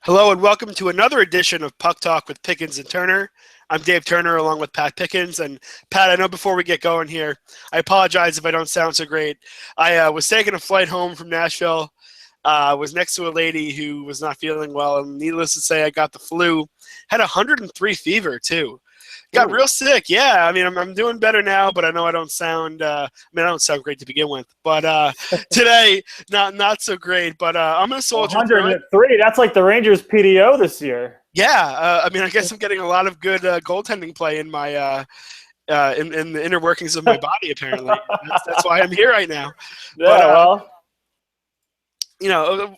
Hello and welcome to another edition of Puck Talk with Pickens and Turner. I'm Dave Turner along with Pat Pickens. And Pat, I know before we get going here, I apologize if I don't sound so great. I was taking a flight home from Nashville, was next to a lady who was not feeling well, and needless to say, I got the flu. Had 103 fever too. Got real sick. Yeah, I mean, I'm doing better now, but I know I don't sound. I don't sound great to begin with. But today, not so great. But I'm gonna soldier through it. 103. That's like the Rangers PDO this year. Yeah, I mean, I guess I'm getting a lot of good goaltending play in my in the inner workings of my body. Apparently, that's why I'm here right now. Yeah, but, well.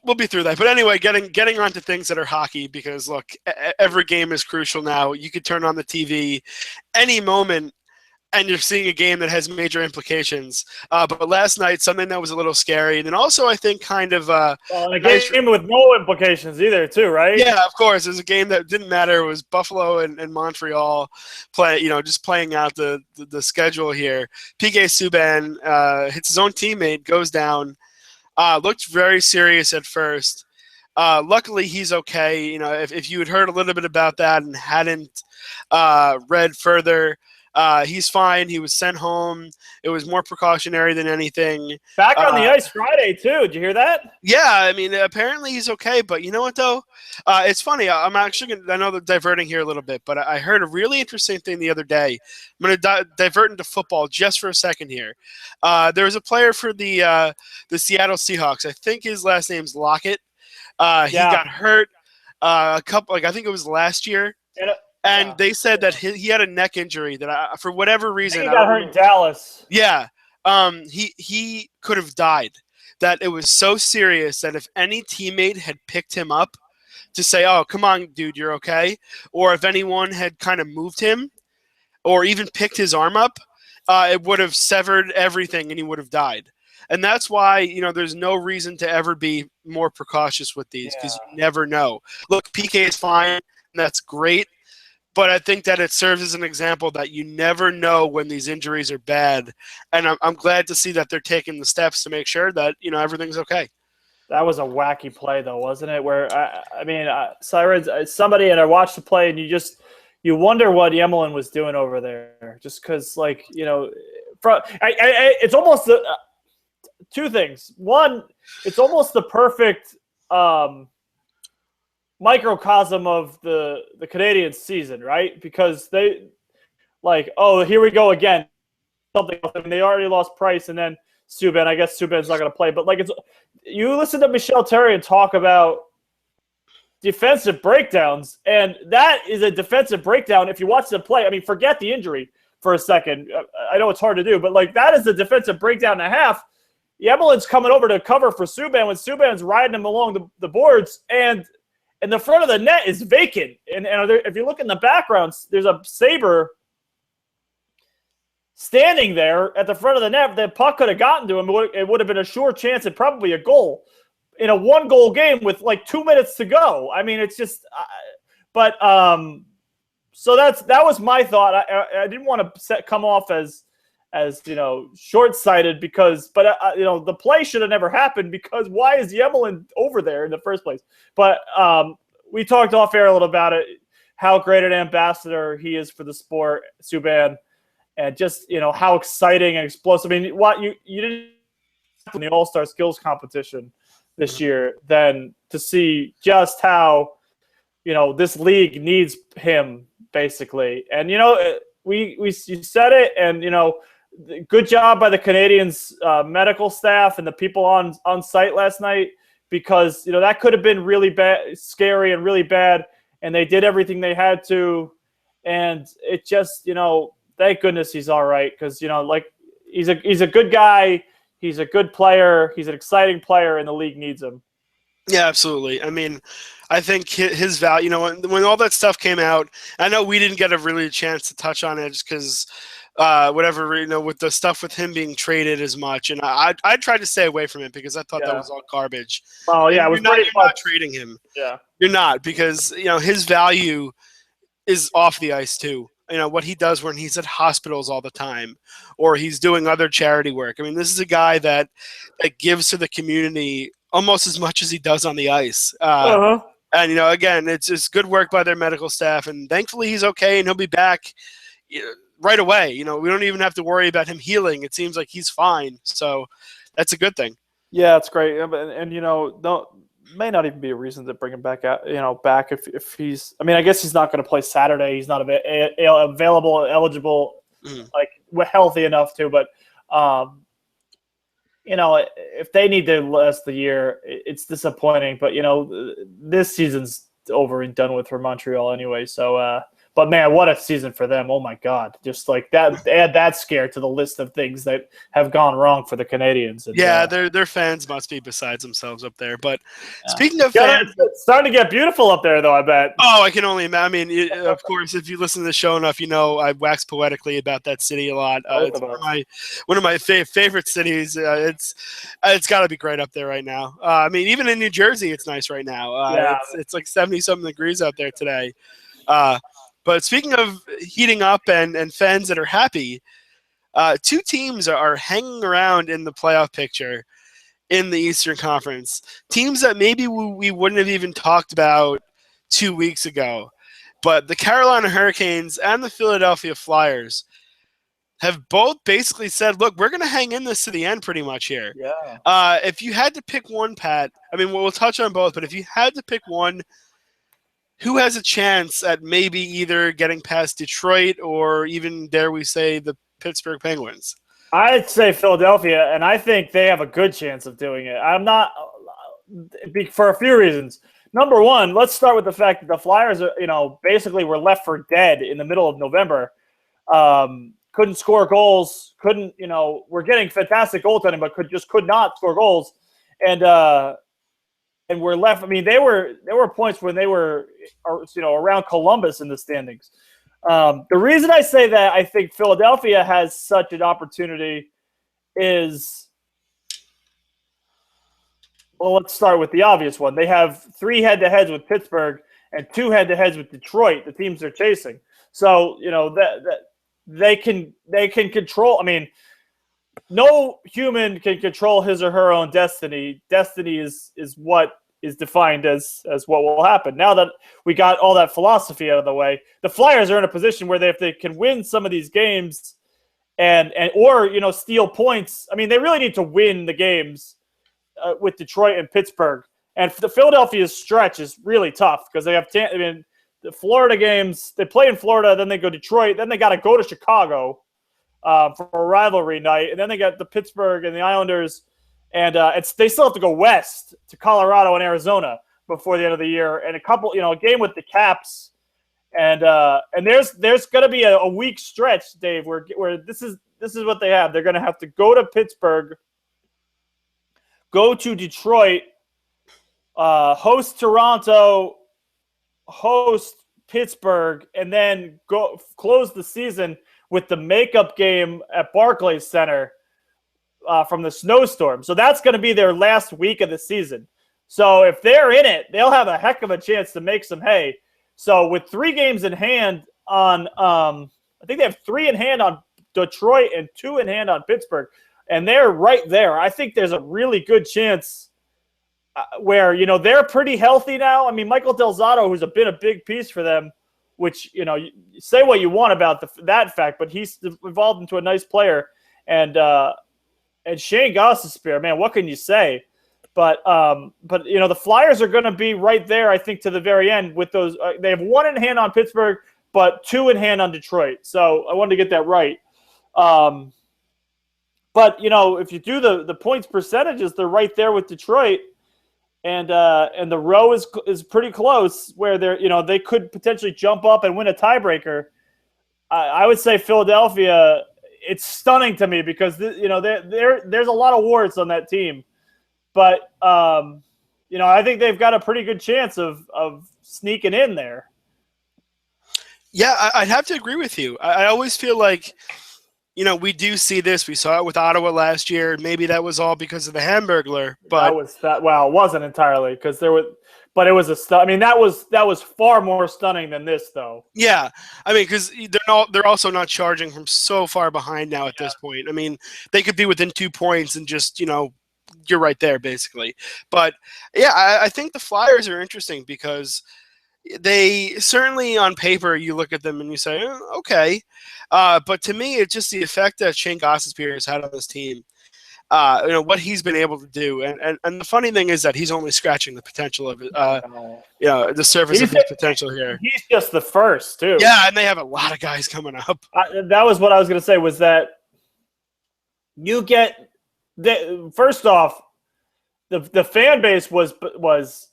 We'll be through that. But anyway, getting on to things that are hockey, because, look, every game is crucial now. You could turn on the TV any moment, and you're seeing a game that has major implications. But last night, something that was a little scary, and then also I think kind of a game with no implications either, too, right? Yeah, of course. It was a game that didn't matter. It was Buffalo and Montreal just playing out the schedule here. PK Subban hits his own teammate, goes down. Looked very serious at first. Luckily, he's okay. You know, if you had heard a little bit about that and hadn't read further, he's fine. He was sent home. It was more precautionary than anything. Back on the ice Friday, too. Did you hear that? Yeah, I mean, apparently he's okay. But you know what, though? It's funny. I'm actually I know they're diverting here a little bit, but I heard a really interesting thing the other day. I'm going to divert into football just for a second here. There was a player for the Seattle Seahawks. I think his last name's Lockett. He got hurt I think it was last year. And they said that he had a neck injury that for whatever reason. He got hurt in Dallas. Yeah. He could have died. That it was so serious that if any teammate had picked him up to say, oh, come on, dude, you're okay, or if anyone had kind of moved him or even picked his arm up, it would have severed everything and he would have died. And that's why, there's no reason to ever be more precautious with these, because you never know. Look, PK is fine, and that's great. But I think that it serves as an example that you never know when these injuries are bad. And I'm glad to see that they're taking the steps to make sure that, everything's okay. That was a wacky play, though, wasn't it? Where, Sirens, somebody, and I watched the play, and you wonder what Yemelin was doing over there. Just because, it's almost two things. One, it's almost the perfect microcosm of the Canadiens season, right? Because they here we go again. Something else. I mean, they already lost Price, and then Subban. I guess Subban's not going to play, but you listen to Michel Therrien talk about defensive breakdowns, and that is a defensive breakdown. If you watch the play, I mean, forget the injury for a second. I know it's hard to do, but that is a defensive breakdown and a half. Yemelin's coming over to cover for Subban when Subban's riding him along the boards, and the front of the net is vacant. And if you look in the background, there's a Sabre standing there at the front of the net. The puck could have gotten to him. It would have been a sure chance and probably a goal in a one-goal game with 2 minutes to go. I mean, it's just so that was my thought. I didn't want to come off as short-sighted but the play should have never happened, because why is Yemelin over there in the first place? But we talked off air a little about it, how great an ambassador he is for the sport, Subban, and just how exciting and explosive. I mean, what you didn't in the All-Star Skills Competition this year, then to see just how this league needs him basically, and you said it, and good job by the Canadiens medical staff and the people on site last night, because that could have been really bad, scary and really bad, and they did everything they had to, and it just thank goodness he's all right, because he's a good guy, he's a good player, he's an exciting player, and the league needs him. Yeah, absolutely. I mean, I think his value, when all that stuff came out, I know we didn't get a really chance to touch on it just because with the stuff with him being traded as much, and I tried to stay away from it because I thought that was all garbage. Oh yeah, you're not trading him. Yeah, you're not, because his value is off the ice too. What he does when he's at hospitals all the time, or he's doing other charity work. I mean, this is a guy that gives to the community almost as much as he does on the ice. And, again, it's just good work by their medical staff. And thankfully he's okay and he'll be back right away. We don't even have to worry about him healing. It seems like he's fine. So that's a good thing. Yeah, it's great. And no, may not even be a reason to bring him back out, back if he's, I guess he's not going to play Saturday. He's not available, eligible, healthy enough to, but, if they need to last the year, it's disappointing. But this season's over and done with for Montreal anyway. So, but man, what a season for them! Oh my God, just like that, add that scare to the list of things that have gone wrong for the Canadians. And, their fans must be besides themselves up there. But speaking of fans, it's starting to get beautiful up there, though. I bet. Oh, I can only imagine. Of course, if you listen to the show enough, I wax poetically about that city a lot. It's one of my favorite cities. It's got to be great up there right now. Even in New Jersey, it's nice right now. It's like 70-something degrees out there today. But speaking of heating up and fans that are happy, two teams are hanging around in the playoff picture in the Eastern Conference. Teams that maybe we wouldn't have even talked about 2 weeks ago. But the Carolina Hurricanes and the Philadelphia Flyers have both basically said, look, we're going to hang in this to the end pretty much here. Yeah. If you had to pick one, Pat, we'll touch on both, but if you had to pick one, who has a chance at maybe either getting past Detroit or even, dare we say, the Pittsburgh Penguins? I'd say Philadelphia, and I think they have a good chance of doing it. I'm not for a few reasons. Number one, let's start with the fact that the Flyers are, basically were left for dead in the middle of November. Couldn't score goals. We're getting fantastic goaltending, but could not score goals. And we're left. There were points when they were, around Columbus in the standings. The reason I say that I think Philadelphia has such an opportunity is, well, let's start with the obvious one. They have 3 head-to-heads with Pittsburgh and 2 head-to-heads with Detroit, the teams they're chasing. So, that they can control. No human can control his or her own destiny. Destiny is what is defined as what will happen. Now that we got all that philosophy out of the way, the Flyers are in a position where if they can win some of these games or steal points, they really need to win the games with Detroit and Pittsburgh. And the Philadelphia's stretch is really tough because they have the Florida games. They play in Florida, then they go to Detroit, then they got to go to Chicago for a rivalry night, and then they got the Pittsburgh and the Islanders. And they still have to go west to Colorado and Arizona before the end of the year, and a game with the Caps, and there's going to be a week stretch, Dave, where this is what they have. They're going to have to go to Pittsburgh, go to Detroit, host Toronto, host Pittsburgh, and then go close the season with the makeup game at Barclays Center. From the snowstorm. So that's going to be their last week of the season. So if they're in it, they'll have a heck of a chance to make some hay. So with 3 games in hand on, I think they have 3 in hand on Detroit and 2 in hand on Pittsburgh, and they're right there. I think there's a really good chance where, they're pretty healthy now. Michael Del Zotto, who's been a big piece for them, which, say what you want about that fact, but he's evolved into a nice player. And Shane Gostisbehere, man, what can you say? But the Flyers are going to be right there, I think, to the very end with those. They have 1 in hand on Pittsburgh, but 2 in hand on Detroit. So I wanted to get that right. But if you do the points percentages, they're right there with Detroit, and the row is pretty close where they could potentially jump up and win a tiebreaker. I would say Philadelphia. It's stunning to me because there's a lot of warts on that team, but I think they've got a pretty good chance of sneaking in there. Yeah, I'd have to agree with you. I always feel like we do see this. We saw it with Ottawa last year. Maybe that was all because of the Hamburglar, but it wasn't entirely because there was. But it was that was far more stunning than this, though. Yeah, because they're also not charging from so far behind now at this point. They could be within 2 points and just you're right there basically. But yeah, I think the Flyers are interesting because they certainly on paper you look at them and you say, okay. But to me, it's just the effect that Shane Gostisbehere has had on this team. What he's been able to do, and the funny thing is that he's only scratching the potential of it. The surface of his potential here. He's just the first, too. Yeah, and they have a lot of guys coming up. That was what I was going to say. Was that you get first off, the fan base was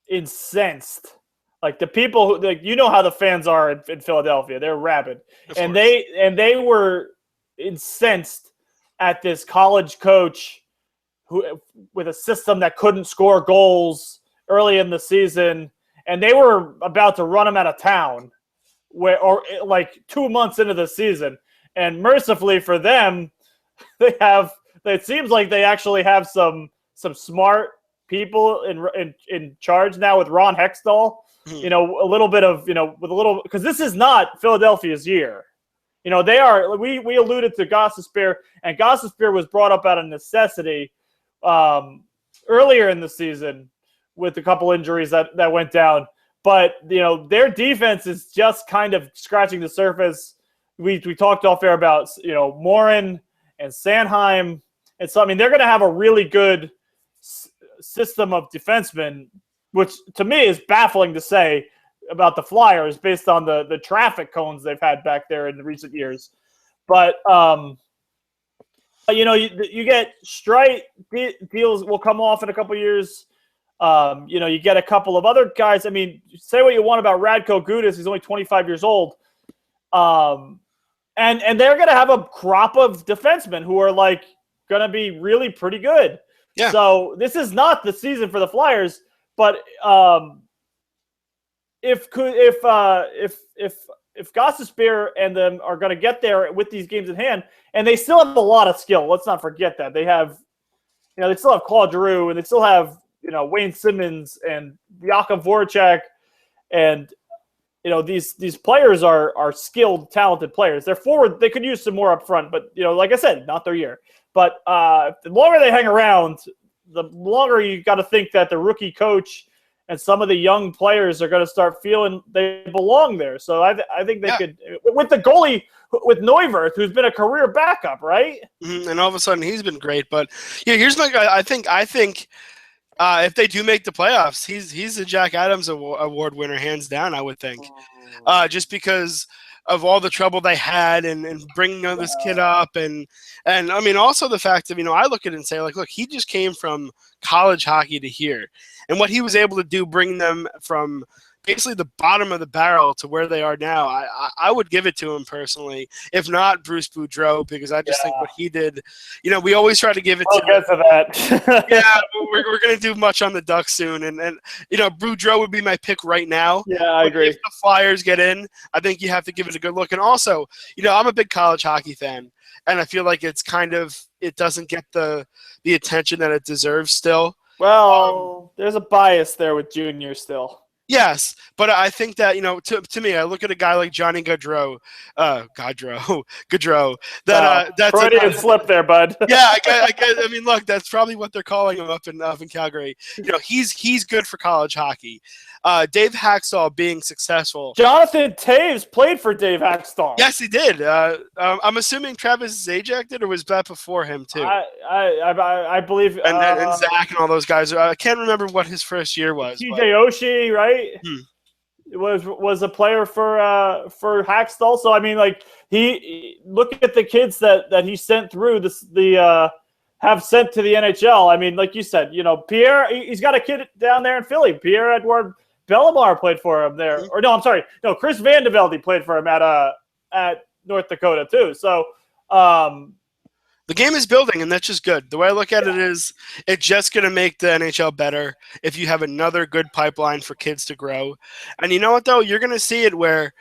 incensed. Like the people who, how the fans are in Philadelphia, they're rabid, and they were incensed at this college coach who with a system that couldn't score goals early in the season, and they were about to run him out of town, like 2 months into the season. And mercifully for them, it seems like they actually have some smart people in charge now with Ron Hextall. A little bit of because this is not Philadelphia's year. They are. We alluded to Gostisbehere, and Gostisbehere was brought up out of necessity earlier in the season with a couple injuries that went down. But their defense is just kind of scratching the surface. We talked off air about Morin and Sanheim, and so they're going to have a really good system of defensemen, which to me is baffling to say about the Flyers based on the traffic cones they've had back there in the recent years. But you get Streit deals will come off in a couple years. You get a couple of other guys. Say what you want about Radko Gudas. He's only 25 years old. And they're going to have a crop of defensemen who are going to be really pretty good. Yeah. So this is not the season for the Flyers, but if Gostisbehere and them are going to get there with these games in hand, and they still have a lot of skill. Let's not forget that they have, they still have Claude Giroux, and they still have Wayne Simmons and Jakub Voracek, and these players are skilled, talented players. They're forward. They could use some more up front, but like I said, not their year. But the longer they hang around, the longer you got to think that the rookie coach and some of the young players are going to start feeling they belong there. So I think they could, with the goalie, with Neuwirth, who's been a career backup, right? Mm-hmm. And all of a sudden he's been great. But here's my guy. I think if they do make the playoffs, he's the Jack Adams Award winner, hands down, I would think. Just because of all the trouble they had and bringing this kid up. And also the fact of, I look at it and say, look, he just came from college hockey to here. And what he was able to do, bring them from basically the bottom of the barrel to where they are now, I would give it to him personally. If not Bruce Boudreau, because I just think what he did, we always try to give it to him. That. Yeah, we're going to do much on the Ducks soon. And Boudreau would be my pick right now. Yeah, I agree. If the Flyers get in, I think you have to give it a good look. And also, I'm a big college hockey fan, and I feel like it doesn't get the attention that it deserves still. Well, there's a bias there with junior still. Yes, but I think that, to me, I look at a guy like Johnny Gaudreau. Gaudreau. That's Freudian slip there, bud. Yeah, look, that's probably what they're calling him up in Calgary. He's good for college hockey. Dave Haxtell being successful. Jonathan Taves played for Dave Haxtell. Yes, he did. I'm assuming Travis Zajac did, or was that before him too? I believe. And Zach and all those guys. I can't remember what his first year was. TJ Oshie, right? It was a player for Haxtell. So he look at the kids that he sent through have sent to the NHL. Like you said, Pierre, he's got a kid down there in Philly. Pierre-Edouard Bellemare played for him there. Or no, I'm sorry. No, Chris Van de Velde played for him at North Dakota too. So the game is building, and that's just good. The way I look at it is it's just going to make the NHL better if you have another good pipeline for kids to grow. And you know what, though? You're going to see it where,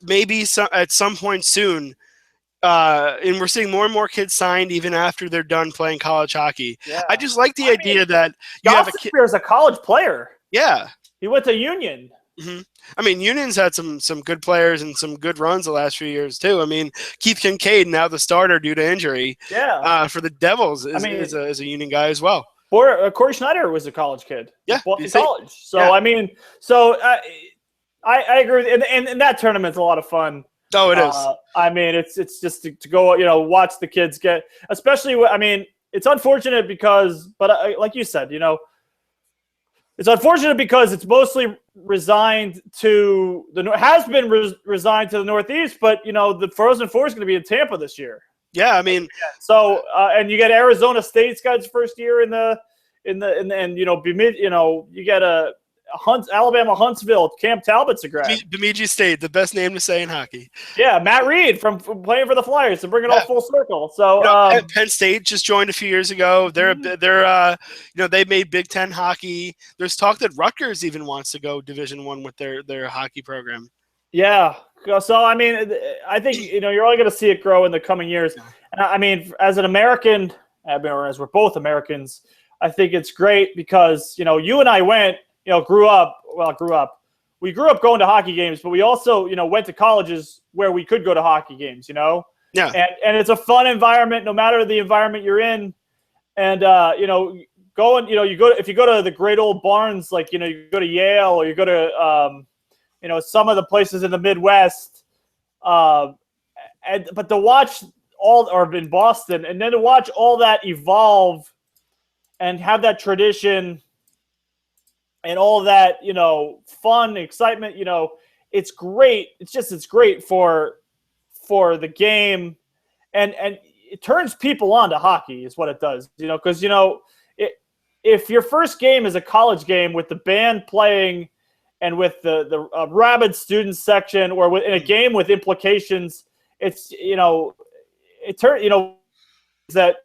maybe at some point soon, and we're seeing more and more kids signed even after they're done playing college hockey. Yeah. I just like the idea that you have a kid. Is a college player. Yeah. He went to Union. hmm I mean, Union's had some good players and some good runs the last few years too. I mean, Keith Kincaid, now the starter due to injury, Yeah. for the Devils, I mean, is a Union guy as well. Corey Schneider was a college kid. Yeah, Boston BC. College. So Yeah. I mean, so I agree with, and that tournament's a lot of fun. Oh, it is. I mean, it's just to go, watch the kids get, especially. I mean, it's unfortunate because, but like you said, it's unfortunate because it's mostly resigned to has been resigned to the Northeast, but the Frozen Four is going to be in Tampa this year. Yeah, I mean, so and you get Arizona State's got its first year in the you get Alabama Huntsville. Cam Talbot's a grad. Bemidji State, the best name to say in hockey. Yeah, Matt Reed from playing for the Flyers to bring it all full circle. So Penn State just joined a few years ago. They're they made Big Ten hockey. There's talk that Rutgers even wants to go Division I with their hockey program. Yeah. So I mean, I think you're only going to see it grow in the coming years. And I mean, as an American, as we're both Americans, I think it's great because you and I grew up. We grew up going to hockey games, but we also went to colleges where we could go to hockey games. Yeah. And it's a fun environment, no matter the environment you're in. And if you go to the great old barns, like you go to Yale or you go to some of the places in the Midwest, but to watch or in Boston, and then to watch all that evolve and have that tradition and all that, fun, excitement, it's great. It's great for the game, and it turns people on to hockey is what it does, because if your first game is a college game with the band playing and with the rabid student section, or in a game with implications, it's that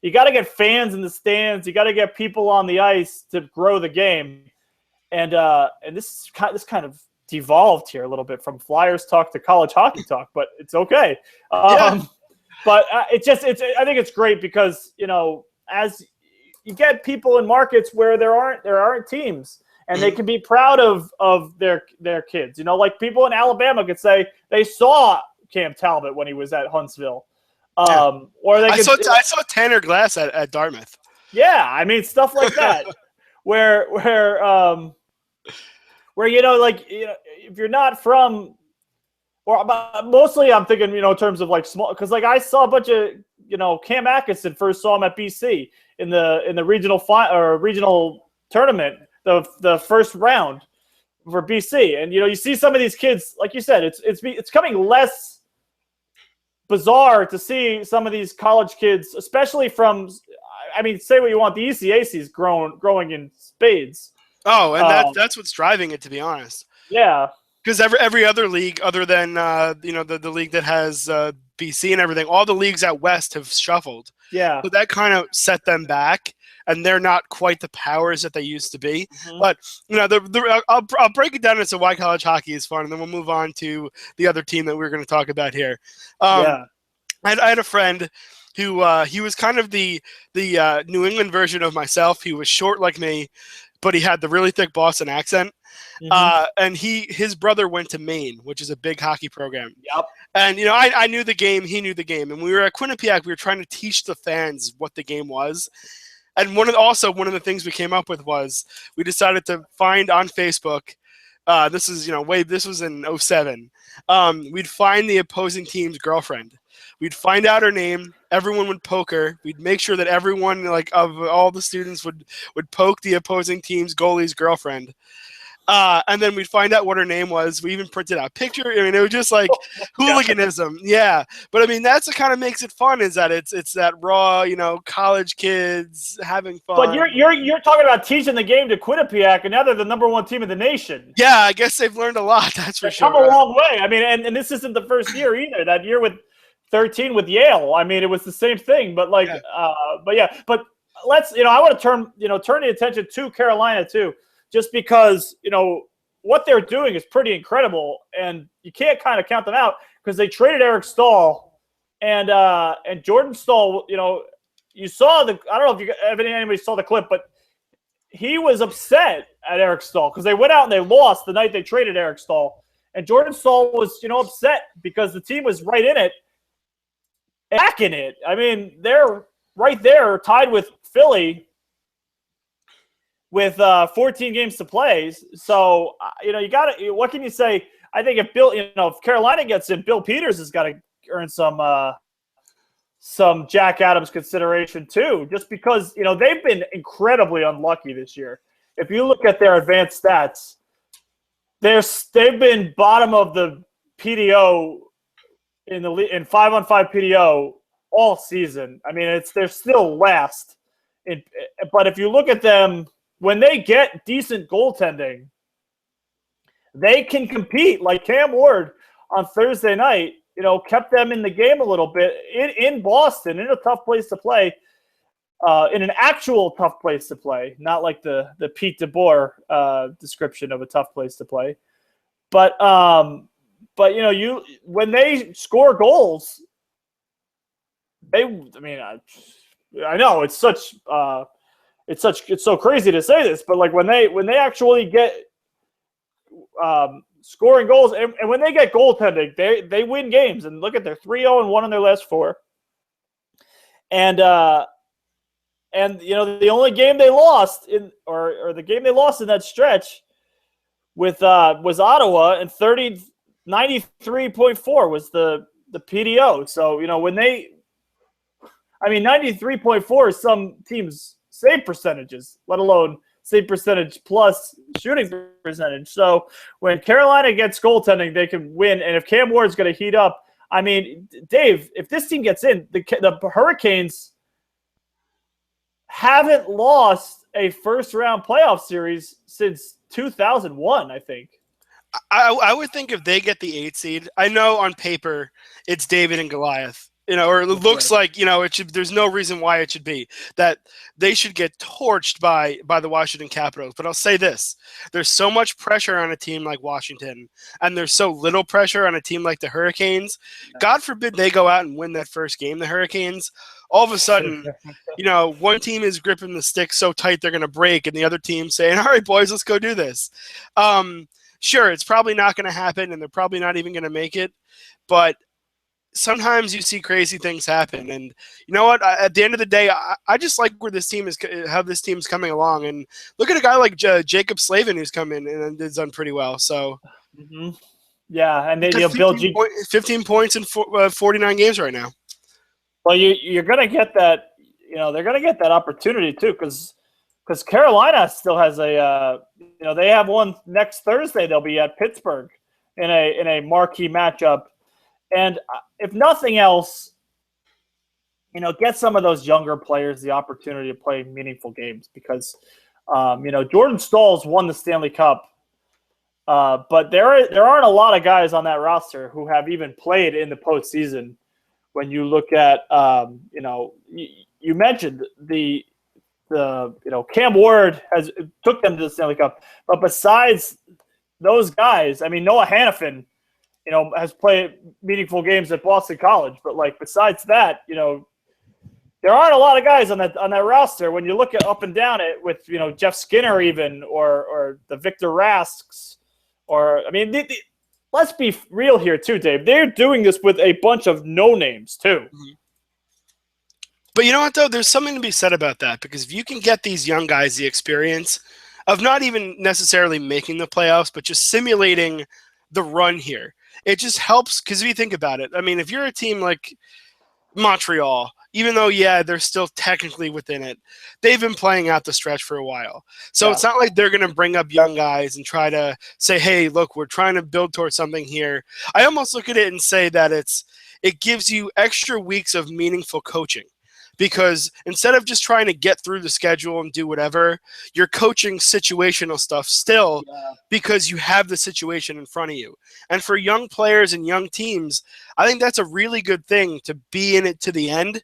you got to get fans in the stands, you got to get people on the ice to grow the game, and this kind of devolved here a little bit from Flyers talk to college hockey talk, but it's okay. But I think it's great because as you get people in markets where there aren't teams, and they can be proud of their kids. Like people in Alabama could say they saw Cam Talbot when he was at Huntsville. Or they I saw Tanner Glass at Dartmouth. Yeah, I mean stuff like that, where if you're not from, or mostly I'm thinking in terms of like small, because like I saw a bunch of Cam Atkinson first saw him at BC in the regional tournament, the first round for BC, and you see some of these kids, like you said, it's coming less bizarre to see some of these college kids, especially from, I mean, say what you want, the ECAC is growing in spades. Oh, and that's what's driving it, to be honest. Yeah, because every other league, other than the league that has BC and everything, all the leagues out west have shuffled. Yeah, so that kind of set them back, and they're not quite the powers that they used to be. Mm-hmm. But I'll break it down into why college hockey is fun, and then we'll move on to the other team that we're going to talk about here. I had a friend who he was kind of the New England version of myself. He was short like me, but he had the really thick Boston accent. Mm-hmm. And his brother went to Maine, which is a big hockey program. Yep. And I knew the game, he knew the game, and we were at Quinnipiac. We were trying to teach the fans what the game was. And one of the things we came up with was we decided to find on Facebook. This is this was in 2007. We'd find the opposing team's girlfriend. We'd find out her name. Everyone would poke her. We'd make sure that everyone, like of all the students, would poke the opposing team's goalie's girlfriend. And then we'd find out what her name was. We even printed out a picture. I mean, it was just like hooliganism. Yeah. But I mean, that's what kind of makes it fun, is that it's that raw, college kids having fun. But you're talking about teaching the game to Quinnipiac, and now they're the number one team in the nation. Yeah, I guess they've learned a lot. That's for sure. Come a long way. I mean, and this isn't the first year either. That year with 13 with Yale, I mean, it was the same thing. But let's, I want to turn the attention to Carolina too. Just because, what they're doing is pretty incredible, and you can't kind of count them out because they traded Eric Stahl and Jordan Stahl. You saw I don't know if anybody saw the clip, but he was upset at Eric Staal because they went out and they lost the night they traded Eric Staal. And Jordan Staal was, upset because the team was right in it, back in it. I mean, they're right there tied with Philly with 14 games to play. So, you got to – what can you say? I think if Carolina gets in, Bill Peters has got to earn some Jack Adams consideration too, just because, they've been incredibly unlucky this year. If you look at their advanced stats, they've been bottom of the PDO in 5-on-5 PDO all season. I mean, they're still last. But if you look at them, when they get decent goaltending, they can compete. Like Cam Ward on Thursday night, kept them in the game a little bit in Boston, in a tough place to play, in an actual tough place to play, not like the Pete DeBoer description of a tough place to play. But when they score goals, I know it's so crazy to say this, but like when they actually get scoring goals, and when they get goaltending, they win games. And look at their 3-0-1 in their last 4. And the only game they lost or the game they lost in that stretch was Ottawa, and 93.4 was the PDO. So, 93.4 is some teams' save percentages, let alone save percentage plus shooting percentage. So when Carolina gets goaltending, they can win. And if Cam Ward's going to heat up, I mean, Dave, if this team gets in, the Hurricanes haven't lost a first-round playoff series since 2001, I think. I would think if they get the 8 seed, I know on paper it's David and Goliath. Or it looks like, it should. There's no reason why it should be that they should get torched by the Washington Capitals. But I'll say this: there's so much pressure on a team like Washington, and there's so little pressure on a team like the Hurricanes. God forbid they go out and win that first game, the Hurricanes. All of a sudden, one team is gripping the stick so tight they're going to break, and the other team saying, "All right, boys, let's go do this." Sure, it's probably not going to happen, and they're probably not even going to make it, but sometimes you see crazy things happen, and you know what? At the end of the day, I just like where this team is, how this team's coming along. And look at a guy like Jacob Slavin, who's come in and has done pretty well. So, yeah, and then 15 points in 49 games right now. Well, you're gonna get that. They're gonna get that opportunity too, because Carolina still has they have one next Thursday. They'll be at Pittsburgh in a marquee matchup. And if nothing else, get some of those younger players the opportunity to play meaningful games because, Jordan Staal's won the Stanley Cup, but there aren't a lot of guys on that roster who have even played in the postseason. When you look at, you mentioned the Cam Ward took them to the Stanley Cup, but besides those guys, I mean, Noah Hannafin, has played meaningful games at Boston College. But, besides that, there aren't a lot of guys on that roster. When you look at up and down it with, Jeff Skinner even or the Victor Rasks let's be real here too, Dave. They're doing this with a bunch of no-names too. Mm-hmm. But you know what, though? There's something to be said about that because if you can get these young guys the experience of not even necessarily making the playoffs, but just simulating the run here, it just helps because if you think about it, I mean, if you're a team like Montreal, even though, they're still technically within it, they've been playing out the stretch for a while. So It's not like they're going to bring up young guys and try to say, hey, look, we're trying to build towards something here. I almost look at it and say that it gives you extra weeks of meaningful coaching. Because instead of just trying to get through the schedule and do whatever, you're coaching situational stuff still because you have the situation in front of you. And for young players and young teams, I think that's a really good thing to be in it to the end.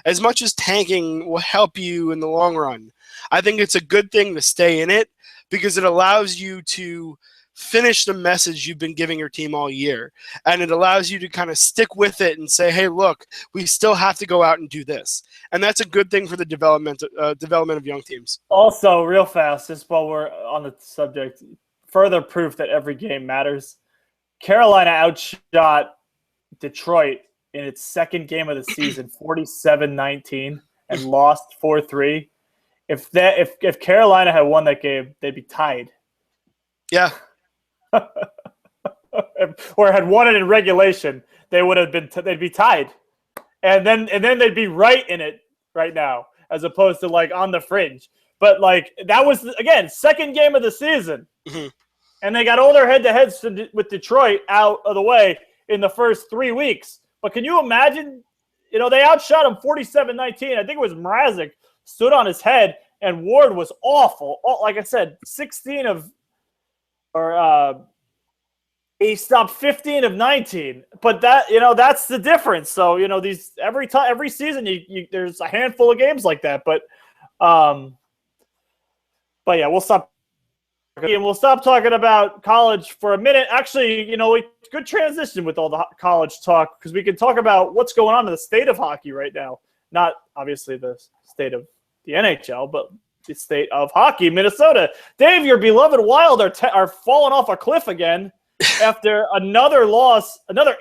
As much as tanking will help you in the long run, I think it's a good thing to stay in it because it allows you to finish the message you've been giving your team all year. And it allows you to kind of stick with it and say, hey, look, we still have to go out and do this. And that's a good thing for the development of young teams. Also, real fast, just while we're on the subject, further proof that every game matters. Carolina outshot Detroit in its second game of the season, 47-19, and lost 4-3. If Carolina had won that game, they'd be tied. Yeah. Or had won it in regulation, they would have been. They'd be tied, and then they'd be right in it right now, as opposed to like on the fringe. But like that was again second game of the season, and they got all their head-to-heads with Detroit out of the way in the first 3 weeks. But can you imagine? You know, they outshot them 47-19. I think it was Mrazek stood on his head, and Ward was awful. Like I said, 16 of or. He stopped 15 of 19, but that's the difference. So these every season there's a handful of games like that. But yeah, we'll stop talking about college for a minute. Actually, good transition with all the college talk because we can talk about what's going on in the state of hockey right now. Not obviously the state of the NHL, but the state of hockey. Minnesota, Dave, your beloved Wild are falling off a cliff again. After another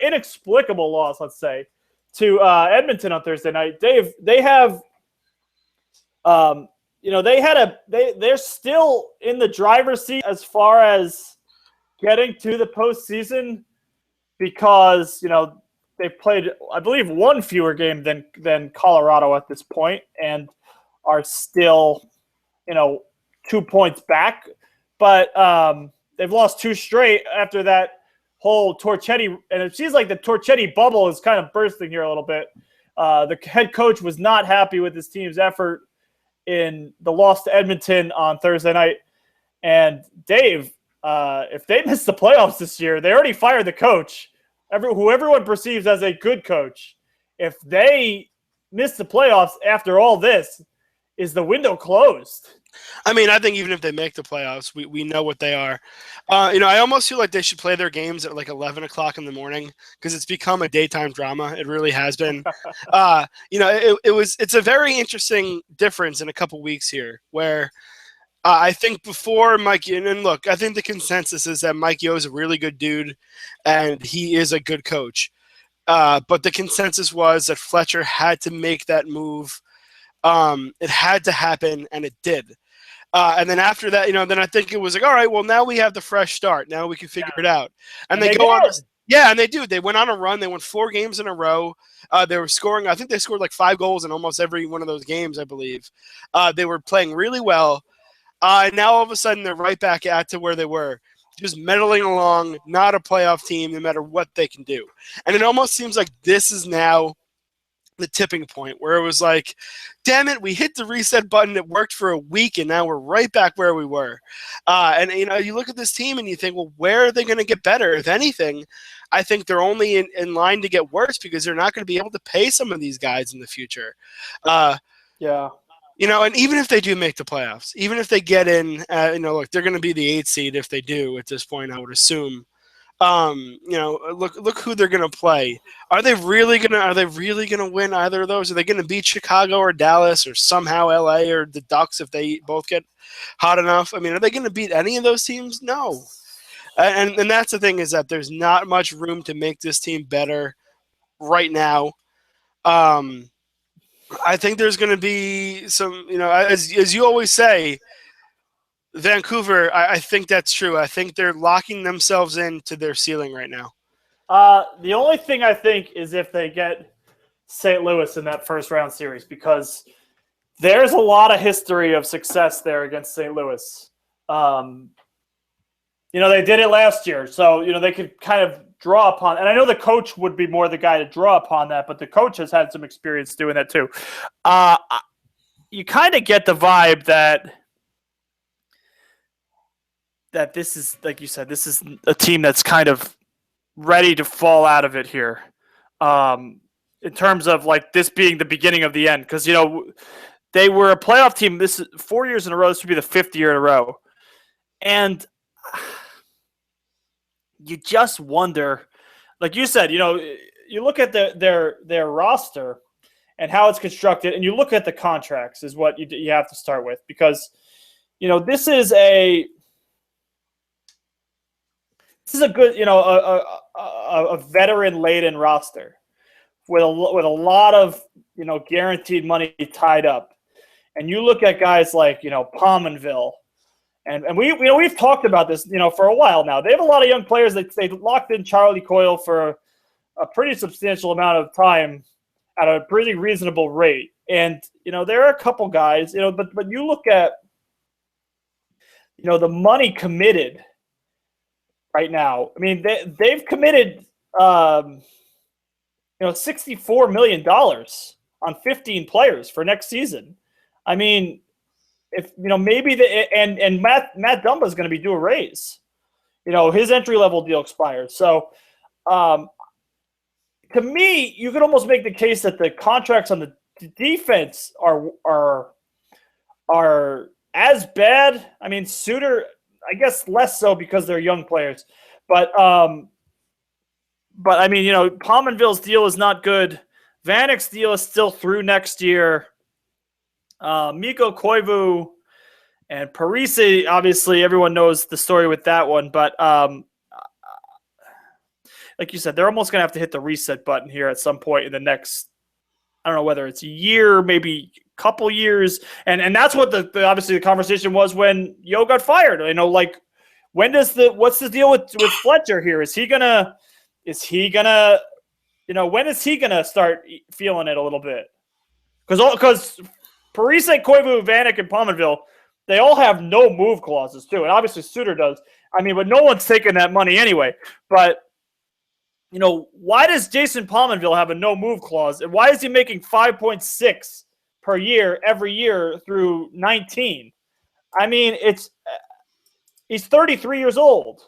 inexplicable loss, let's say, to Edmonton on Thursday night. Dave, they have, they're still in the driver's seat as far as getting to the postseason because they've played, I believe, one fewer game than Colorado at this point, and are still 2 points back, but. They've lost 2 straight after that whole Torchetti, and it seems like the Torchetti bubble is kind of bursting here a little bit. The head coach was not happy with his team's effort in the loss to Edmonton on Thursday night. And Dave, if they miss the playoffs this year, they already fired the coach, who everyone perceives as a good coach. If they miss the playoffs after all this, is the window closed? I mean, I think even if they make the playoffs, we know what they are. I almost feel like they should play their games at like 11 o'clock in the morning because it's become a daytime drama. It really has been. It's a very interesting difference in a couple weeks here where I think before Mike, and look, I think the consensus is that Mike Yeo is a really good dude and he is a good coach. But the consensus was that Fletcher had to make that move. It had to happen, and it did. And then after that, then I think it was like, all right, well, now we have the fresh start. Now we can figure it out. And they go on. Yeah, and they do. They went on a run. They won 4 games in a row. They were scoring. I think they scored like 5 goals in almost every one of those games, I believe. They were playing really well. And now all of a sudden they're right back at to where they were, just meddling along, not a playoff team, no matter what they can do. And it almost seems like this is now the tipping point where it was like, damn it, we hit the reset button. It worked for a week, and now we're right back where we were. And you look at this team and you think, well, where are they going to get better? If anything, I think they're only in line to get worse because they're not going to be able to pay some of these guys in the future. Yeah. And even if they do make the playoffs, even if they get in, look, they're going to be the 8th seed if they do at this point, I would assume. Look who they're gonna play. Are they really gonna win either of those? Are they gonna beat Chicago or Dallas or somehow LA or the Ducks if they both get hot enough? I mean, are they gonna beat any of those teams? No. And that's the thing is that there's not much room to make this team better right now. I think there's gonna be some, as you always say, Vancouver, I think that's true. I think they're locking themselves into their ceiling right now. The only thing I think is if they get St. Louis in that first round series because there's a lot of history of success there against St. Louis. They did it last year, so they could kind of draw upon. And I know the coach would be more the guy to draw upon that, but the coach has had some experience doing that too. You kind of get the vibe that this is, like you said, this is a team that's kind of ready to fall out of it here. In terms of like this being the beginning of the end, because they were a playoff team. This is 4 years in a row. This would be the 5th year in a row, and you just wonder, like you said, you look at their roster and how it's constructed, and you look at the contracts is what you have to start with, because this is a good a veteran laden roster with a lot of guaranteed money tied up, and you look at guys like Pominville, and we've talked about this for a while now. They have a lot of young players. They locked in Charlie Coyle for a pretty substantial amount of time at a pretty reasonable rate. And, there are a couple guys, but you look at, the money committed right now. I mean, they've committed, $64 million on 15 players for next season. I mean, if, maybe and Matt Dumba is going to be due a raise. His entry-level deal expires. So, to me, you could almost make the case that the contracts on the defense are as bad. I mean, Suter, I guess less so because they're young players, but I mean, Pominville's deal is not good. Vanek's deal is still through next year. Mikko Koivu and Parise, obviously, everyone knows the story with that one, but like you said, they're almost going to have to hit the reset button here at some point in the next, I don't know whether it's a year, maybe a couple years. And that's what obviously the conversation was when Yo got fired. What's the deal with Fletcher here? When is he going to start feeling it a little bit? Because Parise, Koivu, Vanek, and Pominville, they all have no move clauses too. And obviously Suter does. I mean, but no one's taking that money anyway. But why does Jason Pominville have a no-move clause? And why is he making $5.6 per year every year through 19? I mean, he's 33 years old.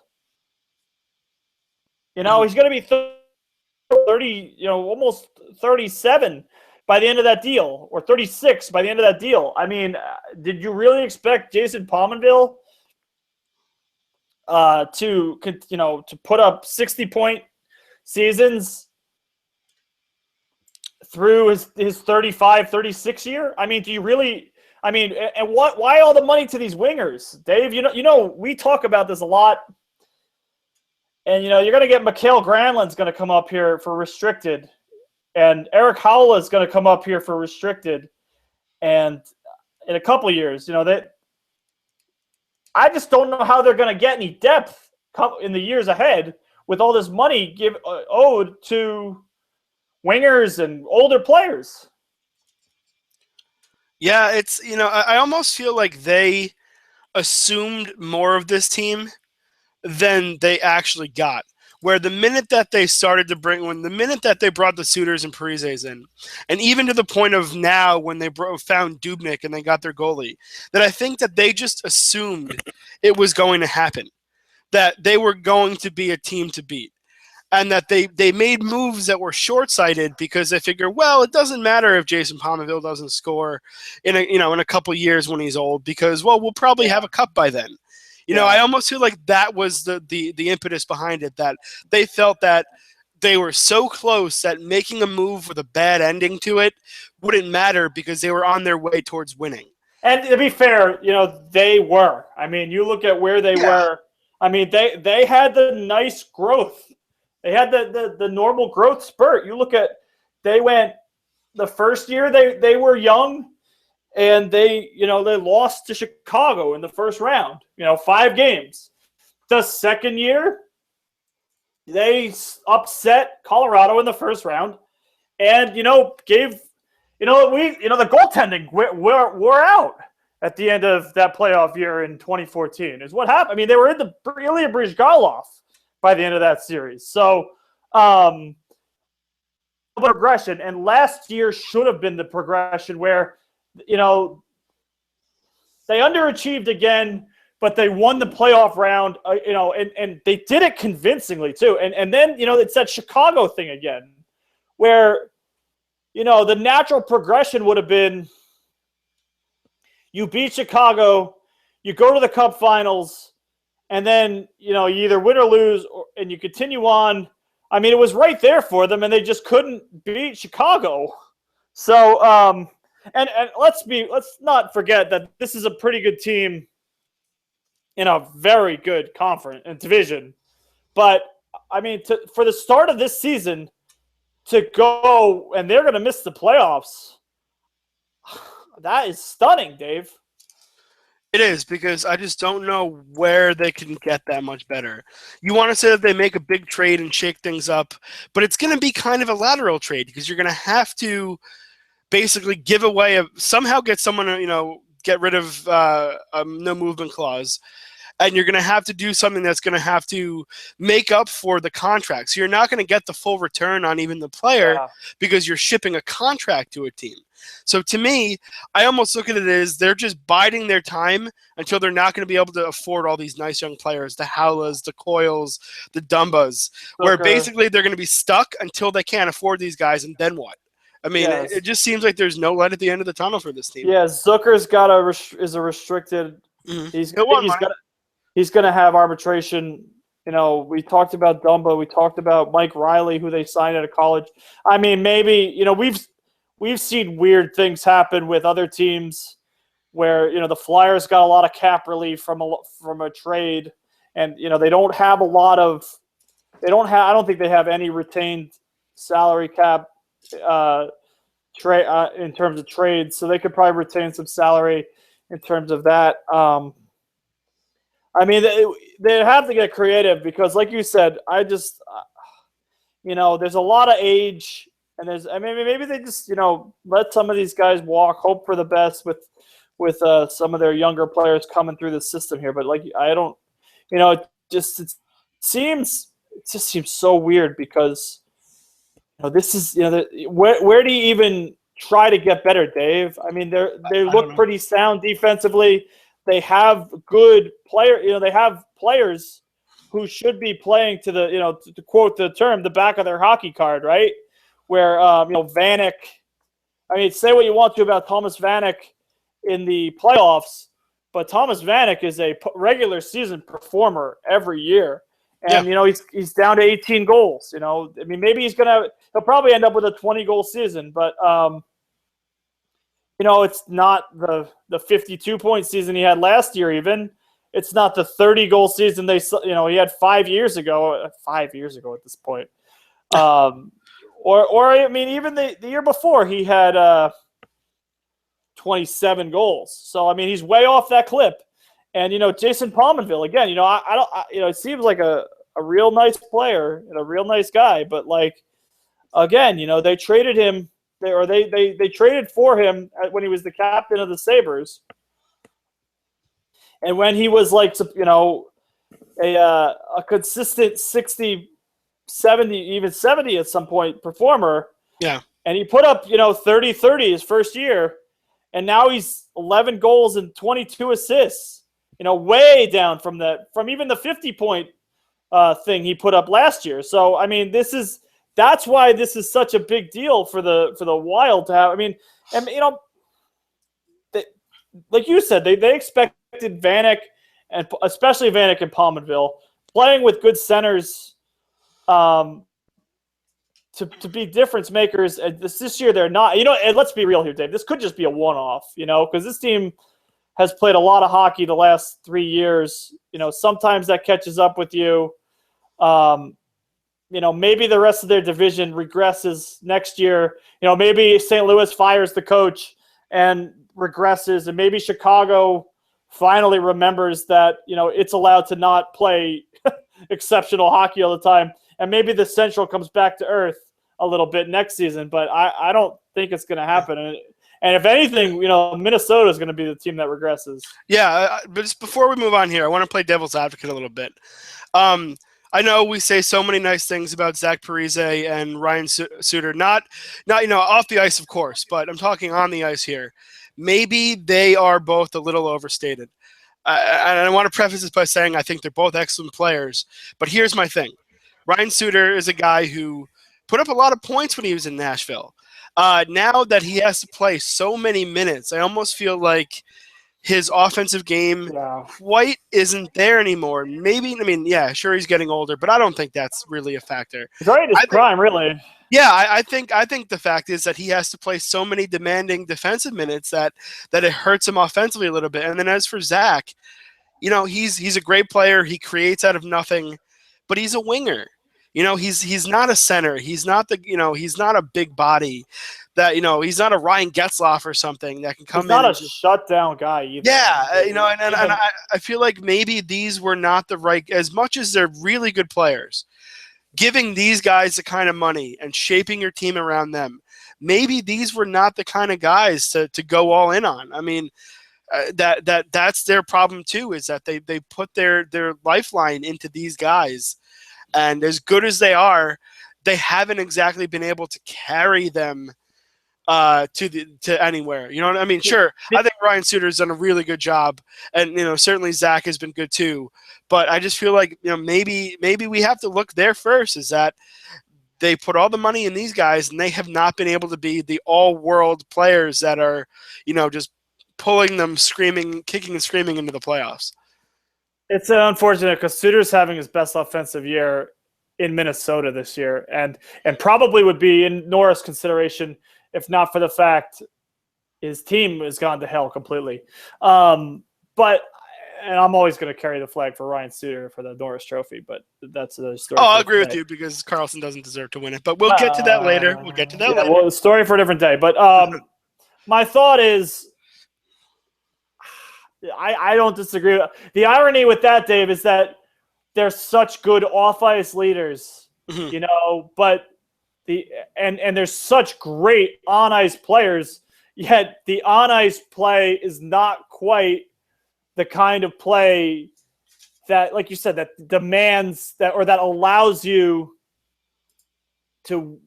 He's going to be 30, almost 37 by the end of that deal, or 36 by the end of that deal. I mean, did you really expect Jason Pominville to put up 60-point seasons through his 35, 36 year? I mean, do you really? I mean, and why all the money to these wingers, Dave? We talk about this a lot, and you're going to get Mikael Granlund's going to come up here for restricted, and Eric Howell is going to come up here for restricted, and in a couple years, that I just don't know how they're going to get any depth in the years ahead with all this money owed to wingers and older players. Yeah, it's, I almost feel like they assumed more of this team than they actually got. Where the minute that they started to the minute that they brought the Suters and Parises in, and even to the point of now when they found Dubnyk and they got their goalie, that I think that they just assumed it was going to happen. That they were going to be a team to beat, and that they made moves that were short-sighted because they figure, well, it doesn't matter if Jason Pominville doesn't score in a couple years when he's old because, well, we'll probably have a cup by then. I almost feel like that was the impetus behind it, that they felt that they were so close that making a move with a bad ending to it wouldn't matter because they were on their way towards winning. And to be fair, they were. I mean, you look at where they were. I mean, they had the nice growth. They had the normal growth spurt. You look at, they went the first year they were young, and they lost to Chicago in the first round. 5 games. The second year, they upset Colorado in the first round, and the goaltending wore out at the end of that playoff year in 2014 is what happened. I mean, they were in the Ilya Bryzgalov by the end of that series. So, progression. And last year should have been the progression where, they underachieved again, but they won the playoff round, and they did it convincingly too. And then, it's that Chicago thing again, where, the natural progression would have been, you beat Chicago, you go to the Cup Finals, and then you either win or lose, and you continue on. I mean, it was right there for them, and they just couldn't beat Chicago. So, and let's not forget that this is a pretty good team in a very good conference and division. But I mean, for the start of this season to go and they're going to miss the playoffs, that is stunning, Dave. It is, because I just don't know where they can get that much better. You want to say that they make a big trade and shake things up, but it's going to be kind of a lateral trade because you're going to have to basically give away somehow get someone, get rid of no movement clause. And you're going to have to do something that's going to have to make up for the contract. So you're not going to get the full return on even the player because you're shipping a contract to a team. So to me, I almost look at it as they're just biding their time until they're not going to be able to afford all these nice young players, the Howlas, the Coyles, the Dumbas, where basically they're going to be stuck until they can't afford these guys, and then what? I mean, it just seems like there's no light at the end of the tunnel for this team. Yeah, Zucker's is a restricted. Mm-hmm. He's going to have arbitration. We talked about Dumba. We talked about Mike Riley, who they signed out of college. I mean, maybe we've seen weird things happen with other teams where the Flyers got a lot of cap relief from a trade, and they don't have a lot of. I don't think they have any retained salary cap in terms of trades, so they could probably retain some salary in terms of that. I mean, they have to get creative because, like you said, there's a lot of age, and maybe they just, let some of these guys walk, hope for the best with some of their younger players coming through the system here. But it just seems so weird because, this is, where do you even try to get better, Dave? I mean, they look pretty sound defensively. They have good they have players who should be playing to the, to quote the term, the back of their hockey card, right? Where, Vanek, I mean, say what you want to about Thomas Vanek in the playoffs, but Thomas Vanek is a regular season performer every year. And, he's down to 18 goals, I mean, maybe he'll probably end up with a 20-goal season, but, it's not the 52-point season he had last year even. It's not the 30-goal season he had 5 years ago. 5 years ago at this point. Or I mean, even the year before, he had 27 goals. So, I mean, he's way off that clip. And, Jason Pominville, again, it seems like a real nice player and a real nice guy. But, again, they traded him. They traded for him when he was the captain of the Sabres. And when he was a consistent 60, 70, even 70 at some point performer. Yeah. And he put up, 30-30 his first year. And now he's 11 goals and 22 assists, way down from even the 50-point thing he put up last year. So, I mean, that's why this is such a big deal for the Wild to have. I mean, and like you said, they expected Vanek, and especially Vanek and Pominville, playing with good centers, to be difference makers. And this year they're not. And let's be real here, Dave. This could just be a one-off, because this team has played a lot of hockey the last 3 years. Sometimes that catches up with you. Maybe the rest of their division regresses next year. Maybe St. Louis fires the coach and regresses, and maybe Chicago finally remembers that, it's allowed to not play exceptional hockey all the time. And maybe the Central comes back to earth a little bit next season, but I don't think it's going to happen. And if anything, Minnesota is going to be the team that regresses. Yeah, but just before we move on here, I want to play devil's advocate a little bit. I know we say so many nice things about Zach Parise and Ryan Suter, not off the ice, of course, but I'm talking on the ice here. Maybe they are both a little overstated. And I want to preface this by saying I think they're both excellent players. But here's my thing. Ryan Suter is a guy who put up a lot of points when he was in Nashville. Now that he has to play so many minutes, I almost feel like his offensive game quite isn't there anymore. Maybe, I mean, yeah, sure, he's getting older, but I don't think that's really a factor. He's already in his prime, really. Yeah, I think the fact is that he has to play so many demanding defensive minutes that it hurts him offensively a little bit. And then as for Zach, you know, he's a great player. He creates out of nothing, but he's a winger. You know, he's not a center. He's not he's not a big body that, you know, he's not a Ryan Getzlaf or something that can come in. He's not a shutdown guy either. Yeah, you know, and I feel like maybe these were not the right, as much as they're really good players, giving these guys the kind of money and shaping your team around them, maybe these were not the kind of guys to go all in on. I mean, that's their problem too, is that they put their lifeline into these guys. And as good as they are, they haven't exactly been able to carry them to anywhere. You know what I mean? Sure, I think Ryan Suter's done a really good job, and you know, certainly Zach has been good too. But I just feel like, you know, maybe we have to look there first. Is that they put all the money in these guys, and they have not been able to be the all-world players that are, you know, just pulling them, kicking and screaming into the playoffs. It's unfortunate because Suter's having his best offensive year in Minnesota this year, and probably would be in Norris consideration if not for the fact his team has gone to hell completely. But I'm always going to carry the flag for Ryan Suter for the Norris Trophy, but that's the story. Oh, I'll agree with you because Carlson doesn't deserve to win it, but we'll get to that later. We'll get to that later. Well, the story for a different day. But my thought is, I don't disagree. The irony with that, Dave, is that they're such good off-ice leaders, you know, but and there's such great on-ice players, yet the on-ice play is not quite the kind of play that, like you said, that demands that, or that allows you to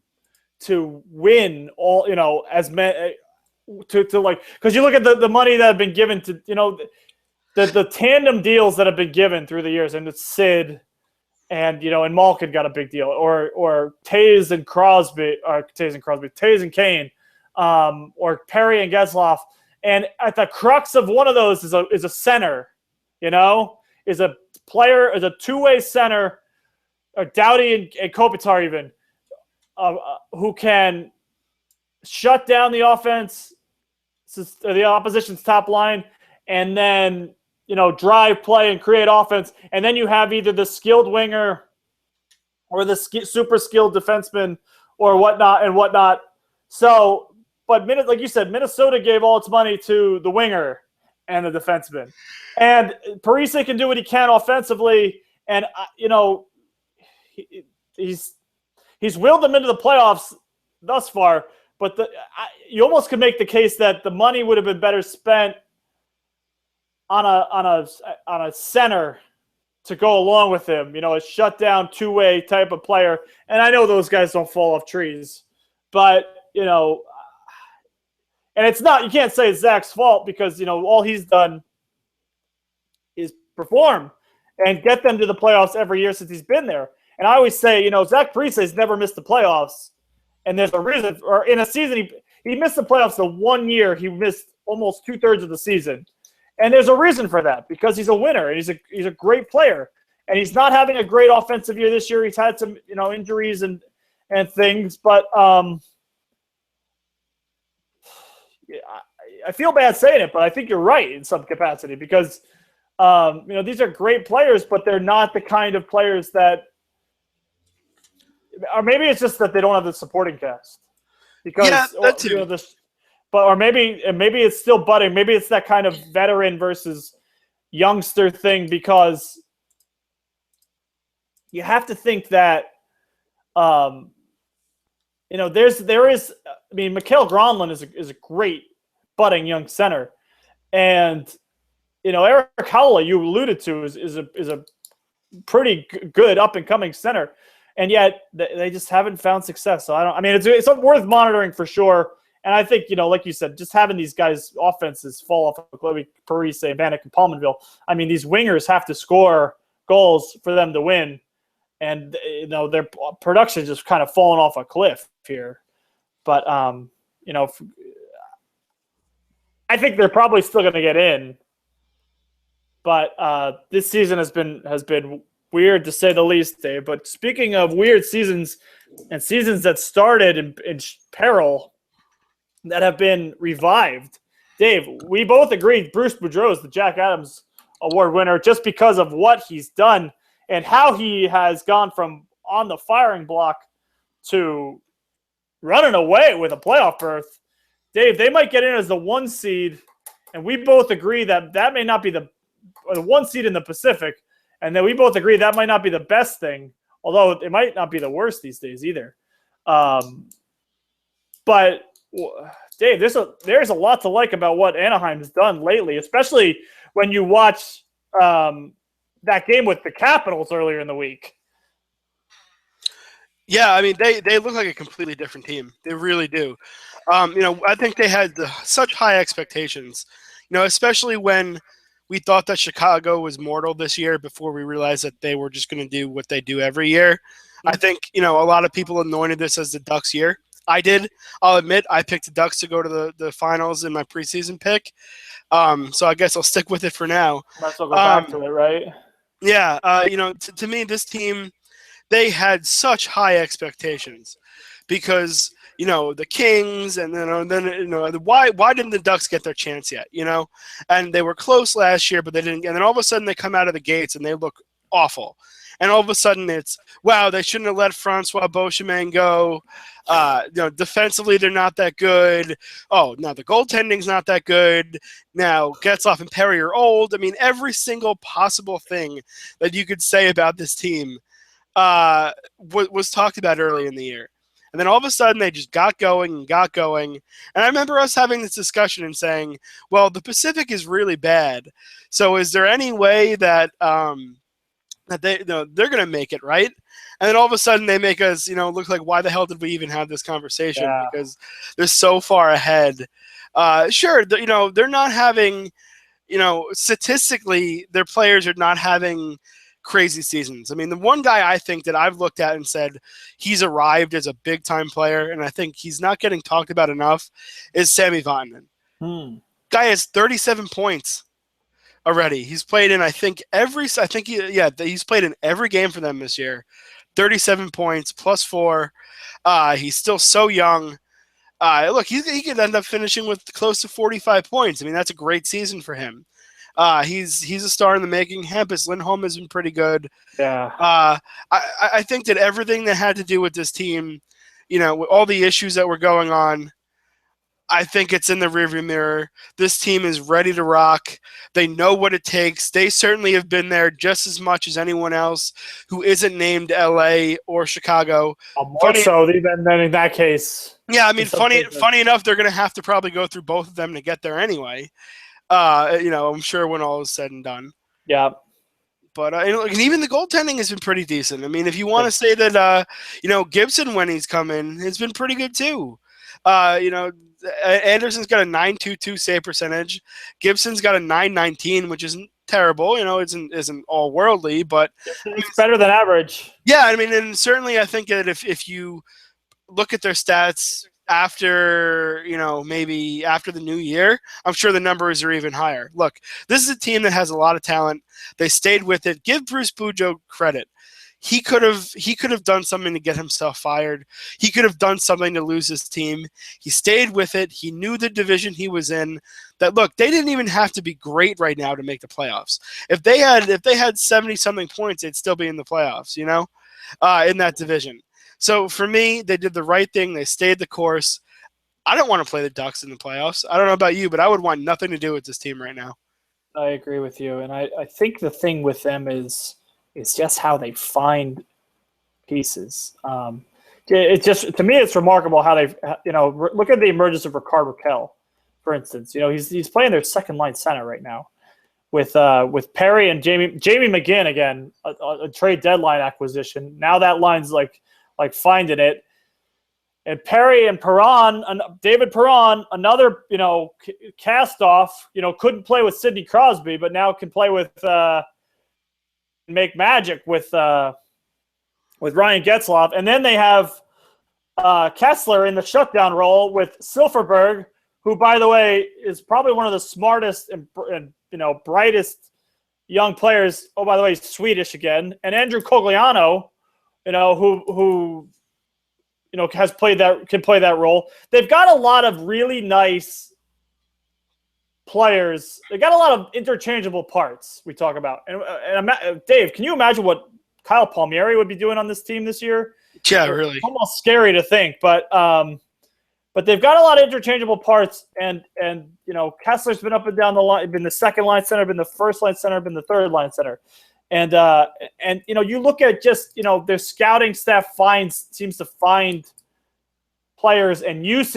win all, you know, as many. To like, because you look at the money that have been given to, you know, the tandem deals that have been given through the years, and it's Sid and, you know, and Malkin got a big deal, or Taves and Kane, or Perry and Getzlaf, and at the crux of one of those is a center, you know, is a two-way center, or Doughty and Kopitar even, who can shut down the offense, the opposition's top line, and then, you know, drive play and create offense. And then you have either the skilled winger or the super skilled defenseman or whatnot. So, but like you said, Minnesota gave all its money to the winger and the defenseman. And Parise can do what he can offensively. And, you know, he's willed them into the playoffs thus far. But you almost could make the case that the money would have been better spent on a center to go along with him. You know, a shutdown two-way type of player. And I know those guys don't fall off trees, but, you know, and it's not, you can't say it's Zach's fault because, you know, all he's done is perform and get them to the playoffs every year since he's been there. And I always say, you know, Zach Parise has never missed the playoffs. And there's a reason, or in a season, he missed the playoffs the 1 year. He missed almost 2/3 of the season. And there's a reason for that, because he's a winner and he's a great player. And he's not having a great offensive year this year. He's had some, you know, injuries and things. But I feel bad saying it, but I think you're right in some capacity because, you know, these are great players, but they're not the kind of players that, or maybe it's just that they don't have the supporting cast. Because, yeah, that too. You know, or maybe it's still budding. Maybe it's that kind of veteran versus youngster thing, because you have to think that, you know, there is. I mean, Mikael Granlund is a great budding young center, and you know, Erik Haula, you alluded to, is a pretty good up and coming center. And yet they just haven't found success. So it's worth monitoring for sure. And I think, you know, like you said, just having these guys' offenses fall off of Chloe, Parise, Vanek, and Palmanville. I mean, these wingers have to score goals for them to win. And, you know, their production just kind of fallen off a cliff here. But, you know, I think they're probably still going to get in. But this season has been weird to say the least, Dave. But speaking of weird seasons and seasons that started in peril that have been revived, Dave, we both agreed Bruce Boudreau is the Jack Adams Award winner just because of what he's done and how he has gone from on the firing block to running away with a playoff berth. Dave, they might get in as the 1 seed, and we both agree that may not be the 1 seed in the Pacific, and then we both agree that might not be the best thing, although it might not be the worst these days either. But Dave, there's a lot to like about what Anaheim's done lately, especially when you watch that game with the Capitals earlier in the week. Yeah, I mean, they look like a completely different team. They really do. I think they had such high expectations, especially when we thought that Chicago was mortal this year before we realized that they were just going to do what they do every year. Mm-hmm. I think, a lot of people anointed this as the Ducks year. I did. I'll admit I picked the Ducks to go to the finals in my preseason pick. So I guess I'll stick with it for now. Might as well go back to it, right? Yeah. To me, this team, they had such high expectations because, the Kings and then why didn't the Ducks get their chance yet, And they were close last year, but they didn't. And then all of a sudden they come out of the gates and they look awful. And all of a sudden it's, wow, they shouldn't have let Francois Beauchemin go. Defensively they're not that good. Oh, now the goaltending's not that good. Now Getzlaf and Perry are old. I mean, every single possible thing that you could say about this team was talked about early in the year. And then all of a sudden they just got going. And I remember us having this discussion and saying, well, the Pacific is really bad. So is there any way that that they're going to make it, right? And then all of a sudden they make us, look like, why the hell did we even have this conversation? Yeah. Because they're so far ahead. Sure, they're not having, statistically, their players are not having crazy seasons. I mean, the one guy I think that I've looked at and said he's arrived as a big-time player, and I think he's not getting talked about enough, is Sami Vatanen. Guy has 37 points already. He's played in, he's played in every game for them this year. 37 points, plus 4. He's still so young. Look, he could end up finishing with close to 45 points. I mean, that's a great season for him. He's a star in the making. Hampus Lindholm has been pretty good. Yeah. I think that everything that had to do with this team, with all the issues that were going on, I think it's in the rearview mirror. This team is ready to rock. They know what it takes. They certainly have been there just as much as anyone else who isn't named LA or Chicago. More so even than in that case. Yeah, I mean, funny enough, they're going to have to probably go through both of them to get there anyway. I'm sure when all is said and done. Yeah. But and even the goaltending has been pretty decent. I mean, if you want to say that, Gibson when he's come in, has been pretty good too. Anderson's got a .922 save percentage. Gibson's got a .919, which isn't terrible. Isn't all worldly, but it's better than average. Yeah, I mean, and certainly I think that if you look at their stats after, maybe after the new year, I'm sure the numbers are even higher. Look, this is a team that has a lot of talent. They stayed with it. Give Bruce Boudreau credit. He could have done something to get himself fired. He could have done something to lose his team. He stayed with it. He knew the division he was in. That look, they didn't even have to be great right now to make the playoffs. If they had 70-something points, they'd still be in the playoffs, in that division. So for me, they did the right thing. They stayed the course. I don't want to play the Ducks in the playoffs. I don't know about you, but I would want nothing to do with this team right now. I agree with you, and I think the thing with them is just how they find pieces. It's just, to me, it's remarkable how they've, look at the emergence of Rickard Rakell, for instance. He's playing their second line center right now with Perry and Jamie McGinn again, a trade deadline acquisition. Now that line's like finding it. And Perry and Perron, David Perron, another, cast off, couldn't play with Sidney Crosby, but now can play with, make magic with Ryan Getzlaf. And then they have Kessler in the shutdown role with Silfverberg, who, by the way, is probably one of the smartest and brightest young players. Oh, by the way, he's Swedish again, and Andrew Cogliano, who can play that role. They've got a lot of really nice players. They got a lot of interchangeable parts we talk about. And Dave, can you imagine what Kyle Palmieri would be doing on this team this year? Yeah, really. It's almost scary to think, but they've got a lot of interchangeable parts, and Kessler's been up and down the line, been the second line center, been the first line center, been the third line center. And you look at just, their scouting staff seems to find players and use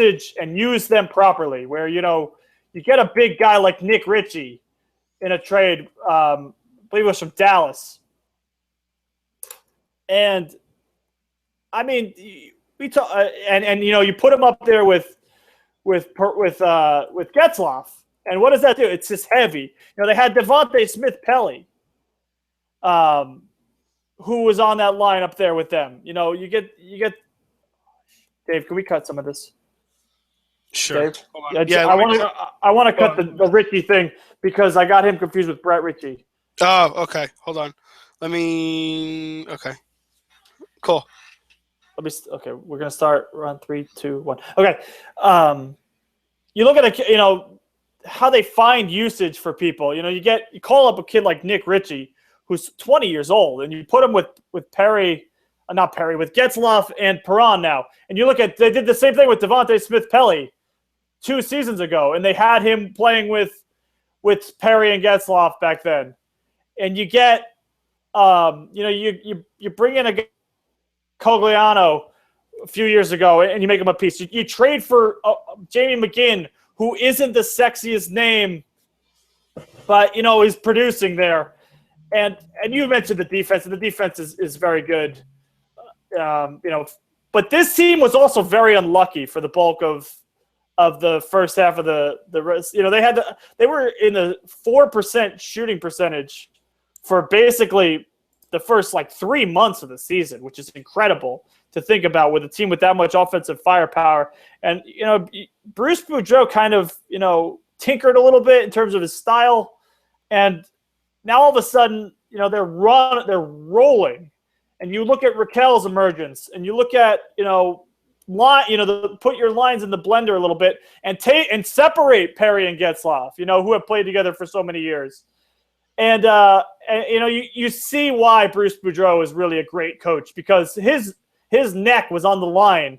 them properly, where, you get a big guy like Nick Ritchie in a trade, I believe it was from Dallas. And I mean, we talk, you put him up there with Getzlaf, and what does that do? It's just heavy. They had Devontae Smith-Pelly, who was on that line up there with them. You get. Dave, can we cut some of this? Sure. Dave? I want to cut the Ritchie thing because I got him confused with Brett Ritchie. Oh, okay. Hold on. Okay. Cool. Okay, we're gonna start around 3, 2, 1. Okay. You look at how they find usage for people. You call up a kid like Nick Ritchie, who's 20 years old, and you put him with Getzlaf and Perron now. And you look at, they did the same thing with Devontae Smith-Pelly 2 seasons ago, and they had him playing with Perry and Getzlaf back then. And you get, you bring in a Cogliano a few years ago, and you make him a piece. You trade for Jamie McGinn, who isn't the sexiest name, but is producing there. And you mentioned the defense, and the defense is very good. But this team was also very unlucky for the bulk of the first half of the rest. They were in the 4% shooting percentage for basically the first 3 months of the season, which is incredible to think about with a team with that much offensive firepower. And Bruce Boudreau kind of tinkered a little bit in terms of his style, and now all of a sudden they're rolling. And you look at Raquel's emergence, and you look at put your lines in the blender a little bit and separate Perry and Getzlaf, who have played together for so many years. And you see why Bruce Boudreau is really a great coach, because his neck was on the line.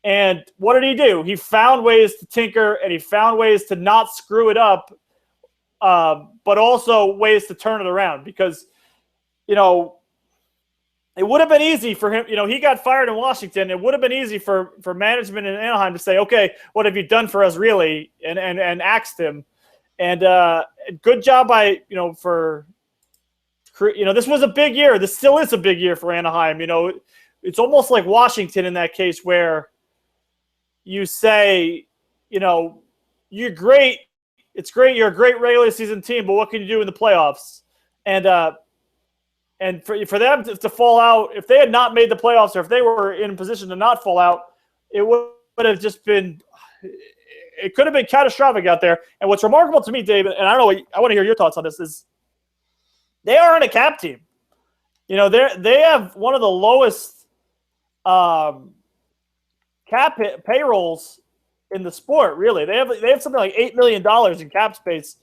And what did he do? He found ways to tinker, and he found ways to not screw it up, but also ways to turn it around, because it would have been easy for him. He got fired in Washington. It would have been easy for management in Anaheim to say, okay, what have you done for us really? And axed him. And good job by, this was a big year. This still is a big year for Anaheim. It's almost like Washington in that case, where you say, you're great. It's great. You're a great regular season team, but what can you do in the playoffs? And for them to fall out, if they had not made the playoffs, or if they were in a position to not fall out, it would have just been – it could have been catastrophic out there. And what's remarkable to me, David, and I want to hear your thoughts on this, is they aren't a cap team. They have one of the lowest cap payrolls in the sport, really. They have something like $8 million in cap space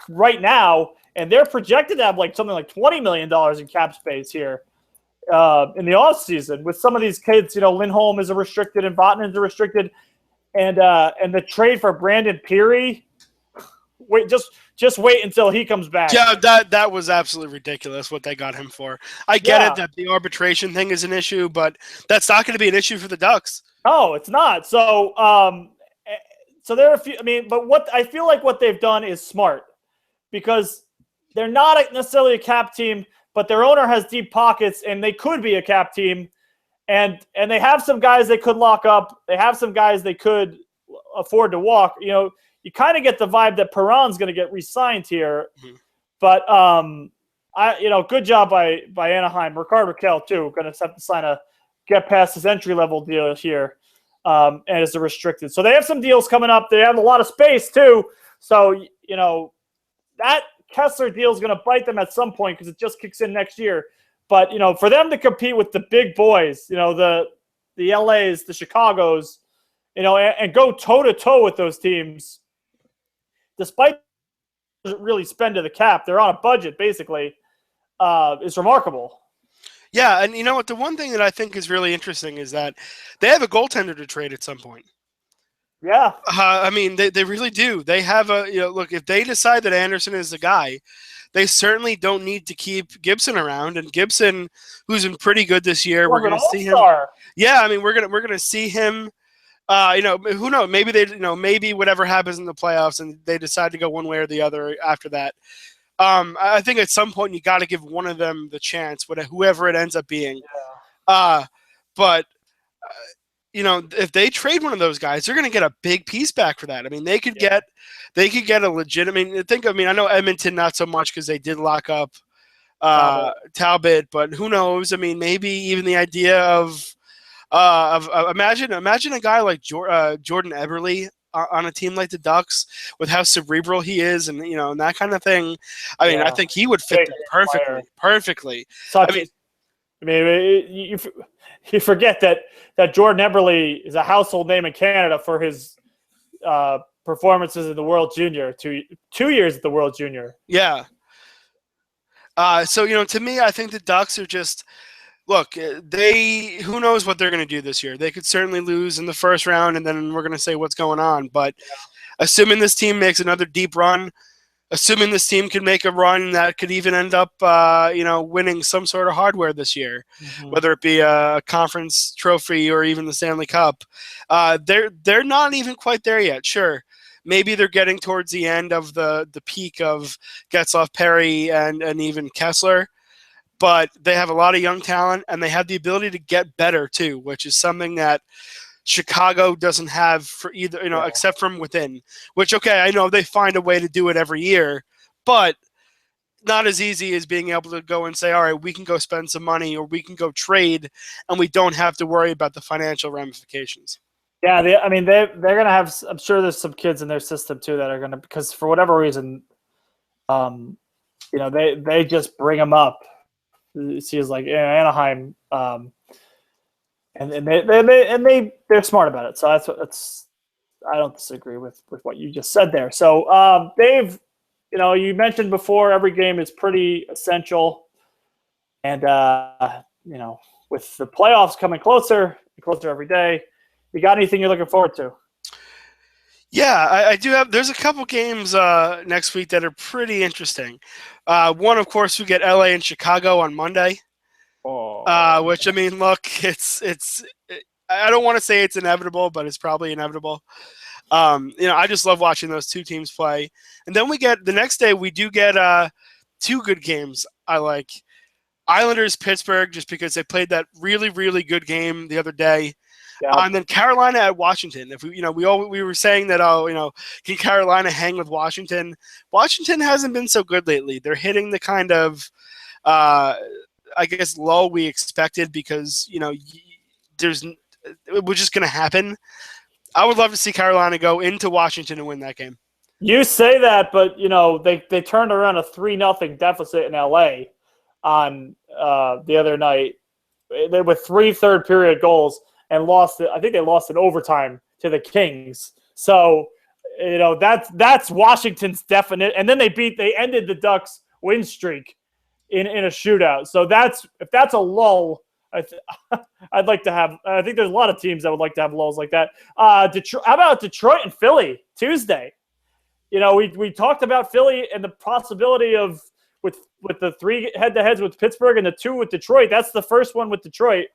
right now, and they're projected to have something like $20 million in cap space here in the offseason with some of these kids. Lindholm is a restricted, and Vatanen is a restricted, and the trade for Brandon Peary. Wait, just wait until he comes back. Yeah, that was absolutely ridiculous what they got him for. I get it that the arbitration thing is an issue, but that's not going to be an issue for the Ducks. No, it's not. So there are a few. But what I feel like what they've done is smart, because they're not necessarily a cap team, but their owner has deep pockets, and they could be a cap team. And they have some guys they could lock up. They have some guys they could afford to walk. You kind of get the vibe that Perron's going to get re-signed here. Mm-hmm. But good job by Anaheim. Rickard Rakell too, going to have to get past his entry-level deal here, and it's a restricted. So they have some deals coming up. They have a lot of space too. So that Kessler deal is going to bite them at some point because it just kicks in next year. But, for them to compete with the big boys, the LAs, the Chicagos, and go toe-to-toe with those teams, despite really spend to the cap, they're on a budget, basically, is remarkable. Yeah, and you know what? The one thing that I think is really interesting is that they have a goaltender to trade at some point. Yeah. I mean, they really do. They have look, if they decide that Anderson is the guy, they certainly don't need to keep Gibson around. And Gibson, who's been pretty good this year, we're going to see him. Yeah, I mean, we're gonna see him. Who knows? Maybe maybe whatever happens in the playoffs, and they decide to go one way or the other after that. I think at some point you got to give one of them the chance, whoever it ends up being. Yeah. But if they trade one of those guys, they're going to get a big piece back for that. I mean, they could get a legit. I know Edmonton not so much because they did lock up Talbot, but who knows? I mean, maybe even the idea of imagine a guy like Jordan Eberle on a team like the Ducks with how cerebral he is, and and that kind of thing. I mean, I think he would fit perfectly. You forget that Jordan Eberle is a household name in Canada for his performances in the World Junior, 2 years at the World Junior. Yeah. So to me, I think the Ducks are just. Look, who knows what they're going to do this year. They could certainly lose in the first round, and then we're going to say what's going on. But assuming this team makes another deep run, assuming this team can make a run that could even end up, winning some sort of hardware this year, whether it be a conference trophy or even the Stanley Cup, they're not even quite there yet. Sure, maybe they're getting towards the end of the peak of Getzlaf, Perry, and even Kessler. But they have a lot of young talent, and they have the ability to get better too, which is something that Chicago doesn't have for either, except from within. Which, okay, I know they find a way to do it every year, but not as easy as being able to go and say, all right, we can go spend some money or we can go trade, and we don't have to worry about the financial ramifications. Yeah, they're going to have. I'm sure there's some kids in their system too that are going to, because for whatever reason, they just bring them up. It seems like Anaheim, and they're smart about it. So that's I don't disagree with what you just said there. So Dave, you mentioned before every game is pretty essential, and with the playoffs coming closer and closer every day, you got anything you're looking forward to? Yeah, I do have. There's a couple games next week that are pretty interesting. One, of course, we get LA and Chicago on Monday. Which, I mean, look, it's. I don't want to say it's inevitable, but it's probably inevitable. I just love watching those two teams play. And then we get the next day. We do get two good games. I like Islanders Pittsburgh just because they played that really, really good game the other day. Yeah. And then Carolina at Washington. If we were saying that, can Carolina hang with Washington? Washington hasn't been so good lately. They're hitting the kind of, lull we expected because it was just going to happen. I would love to see Carolina go into Washington and win that game. You say that, but they turned around a 3-0 deficit in LA on the other night with 3 third-period goals. And lost it. I think they lost in overtime to the Kings. So, that's Washington's definite. And then they ended the Ducks' win streak in a shootout. So if that's a lull, I'd like to have. I think there's a lot of teams that would like to have lulls like that. Detroit. How about Detroit and Philly Tuesday? We talked about Philly and the possibility of with the 3 head-to-heads with Pittsburgh and the 2 with Detroit. That's the first one with Detroit.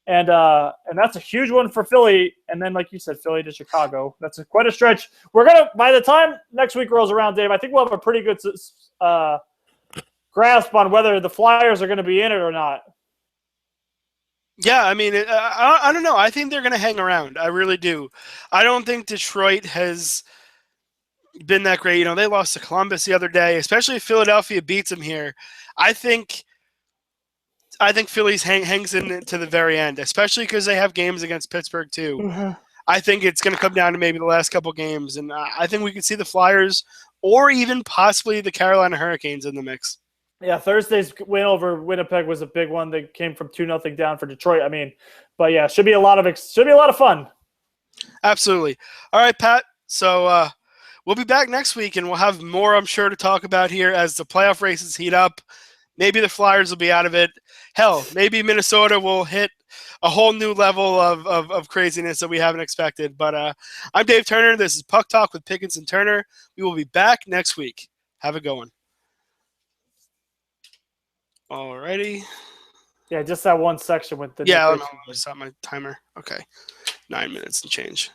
And that's a huge one for Philly. And then, like you said, Philly to Chicago. That's quite a stretch. By the time next week rolls around, Dave, I think we'll have a pretty good grasp on whether the Flyers are going to be in it or not. Yeah, I mean, I don't know. I think they're going to hang around. I really do. I don't think Detroit has been that great. They lost to Columbus the other day, especially if Philadelphia beats them here. I think Phillies hangs in to the very end, especially because they have games against Pittsburgh too. Mm-hmm. I think it's going to come down to maybe the last couple games, and I think we could see the Flyers or even possibly the Carolina Hurricanes in the mix. Yeah, Thursday's win over Winnipeg was a big one. They came from 2-0 down for Detroit. I mean, but yeah, should be a lot of fun. Absolutely. All right, Pat. So we'll be back next week, and we'll have more, I'm sure, to talk about here as the playoff races heat up. Maybe the Flyers will be out of it. Hell, maybe Minnesota will hit a whole new level of craziness that we haven't expected. But I'm Dave Turner. This is Puck Talk with Pickens and Turner. We will be back next week. Have a good one. Alrighty. Yeah, just that one section with the Yeah, I'll stop my timer. Okay. 9 minutes and change.